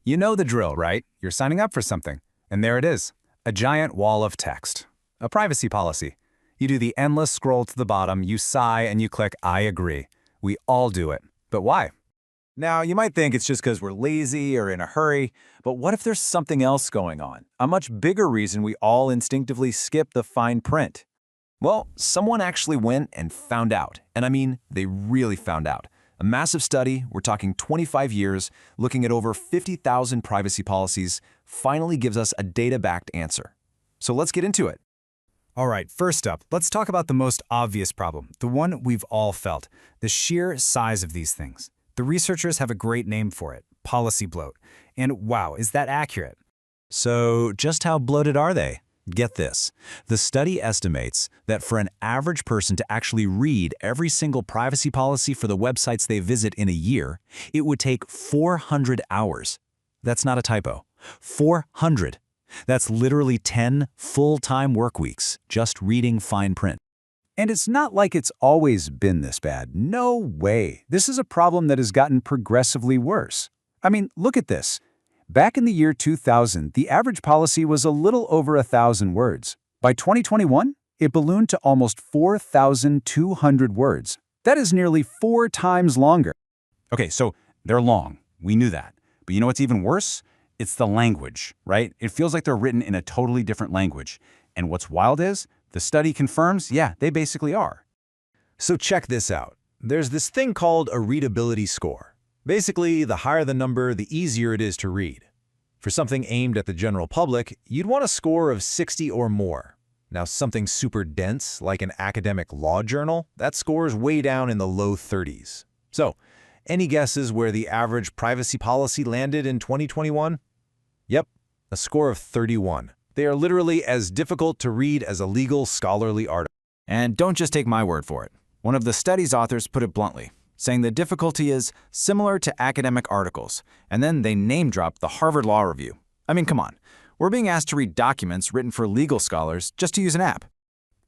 You know the drill, right? You're signing up for something. And there it is, a giant wall of text. A privacy policy. You do the endless scroll to the bottom, you sigh, and you click I agree. We all do it. But why? Now, you might think it's just because we're lazy or in a hurry, but what if there's something else going on? A much bigger reason we all instinctively skip the fine print. Well, someone actually went and found out. And I mean, they really found out. A massive study, we're talking 25 years, looking at over 50,000 privacy policies, finally gives us a data-backed answer. So let's get into it. All right, first up, let's talk about the most obvious problem, the one we've all felt, the sheer size of these things. The researchers have a great name for it, policy bloat. And wow, is that accurate? So just how bloated are they? Get this. The study estimates that for an average person to actually read every single privacy policy for the websites they visit in a year, it would take 400 hours. That's not a typo. 400. That's literally 10 full-time work weeks just reading fine print. And it's not like it's always been this bad. No way. This is a problem that has gotten progressively worse. I mean, look at this. Back in the year 2000, the average policy was a little over 1,000 words. By 2021, it ballooned to almost 4,200 words. That is nearly 4 times longer. Okay, so they're long. We knew that. But you know what's even worse? It's the language, right? It feels like they're written in a totally different language. And what's wild is, the study confirms, yeah, they basically are. So check this out. There's this thing called a readability score. Basically, the higher the number, the easier it is to read. For something aimed at the general public, you'd want a score of 60 or more. Now, something super dense, like an academic law journal, that score's way down in the low 30s. So, any guesses where the average privacy policy landed in 2021? Yep, a score of 31. They are literally as difficult to read as a legal scholarly article. And don't just take my word for it. One of the study's authors put it bluntly, saying the difficulty is similar to academic articles, and then they name-dropped the Harvard Law Review. I mean, come on. We're being asked to read documents written for legal scholars just to use an app.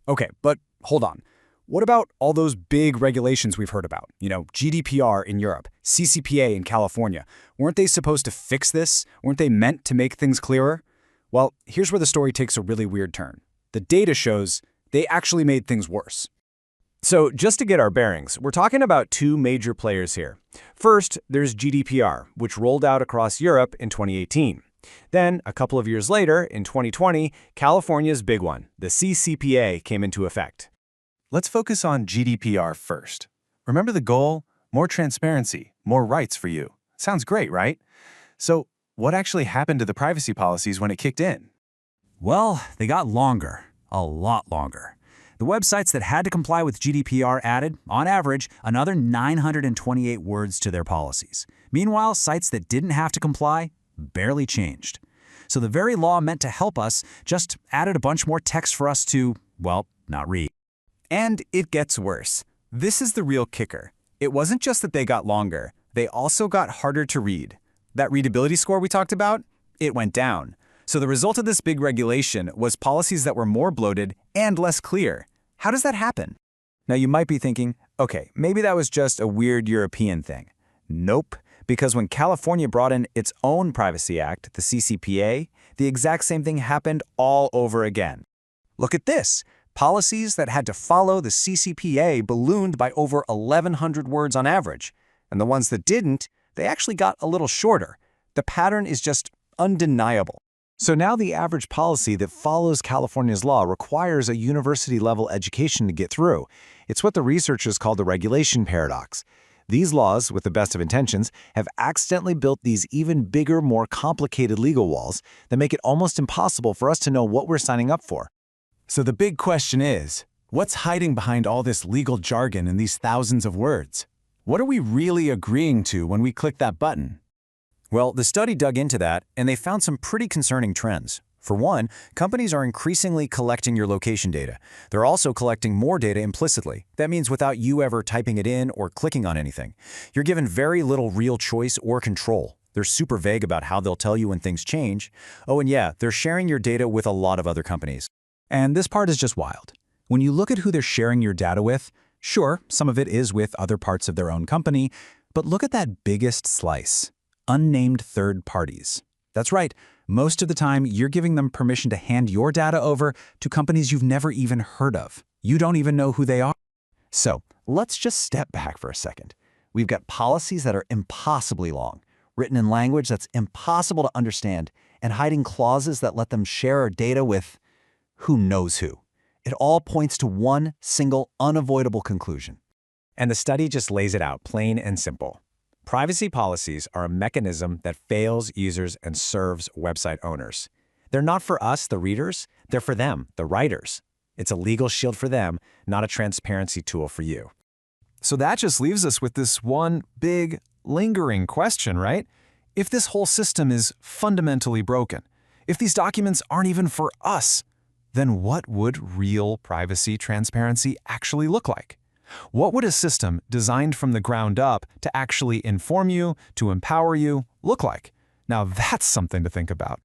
Okay, but hold on. What about all those big regulations we've heard about? You know, GDPR in Europe, CCPA in California. Weren't they supposed to fix this? Weren't they meant to make things clearer? Well, here's where the story takes a really weird turn. The data shows they actually made things worse. So just to get our bearings, we're talking about 2 major players here. First, there's GDPR, which rolled out across Europe in 2018. Then, a couple of years later, in 2020, California's big one, the CCPA, came into effect. Let's focus on GDPR first. Remember the goal? More transparency, more rights for you. Sounds great, right? So, what actually happened to the privacy policies when it kicked in? Well, they got longer, a lot longer. The websites that had to comply with GDPR added, on average, another 928 words to their policies. Meanwhile, sites that didn't have to comply barely changed. So the very law meant to help us just added a bunch more text for us to, well, not read. And it gets worse. This is the real kicker. It wasn't just that they got longer, they also got harder to read. That readability score we talked about, it went down. So the result of this big regulation was policies that were more bloated and less clear. How does that happen? Now you might be thinking, okay, maybe that was just a weird European thing. Nope, because when California brought in its own Privacy Act, the CCPA, the exact same thing happened all over again. Look at this. Policies that had to follow the CCPA ballooned by over 1,100 words on average. And the ones that didn't, they actually got a little shorter. The pattern is just undeniable. So now the average policy that follows California's law requires a university-level education to get through. It's what the researchers call the regulation paradox. These laws, with the best of intentions, have accidentally built these even bigger, more complicated legal walls that make it almost impossible for us to know what we're signing up for. So the big question is, what's hiding behind all this legal jargon and these thousands of words? What are we really agreeing to when we click that button? Well, the study dug into that, and they found some pretty concerning trends. For one, companies are increasingly collecting your location data. They're also collecting more data implicitly. That means without you ever typing it in or clicking on anything. You're given very little real choice or control. They're super vague about how they'll tell you when things change. Oh, and yeah, they're sharing your data with a lot of other companies. And this part is just wild. When you look at who they're sharing your data with, sure, some of it is with other parts of their own company, but look at that biggest slice. unnamed third parties. That's right. Most of the time, you're giving them permission to hand your data over to companies you've never even heard of. You don't even know who they are. So let's just step back for a second. We've got policies that are impossibly long, written in language that's impossible to understand, and hiding clauses that let them share our data with who knows who. It all points to one single, unavoidable conclusion. And the study just lays it out, plain and simple. Privacy policies are a mechanism that fails users and serves website owners. They're not for us, the readers. They're for them, the writers. It's a legal shield for them, not a transparency tool for you. So that just leaves us with this one big, lingering question, right? If this whole system is fundamentally broken, if these documents aren't even for us, then what would real privacy transparency actually look like? What would a system designed from the ground up to actually inform you, to empower you, look like? Now that's something to think about.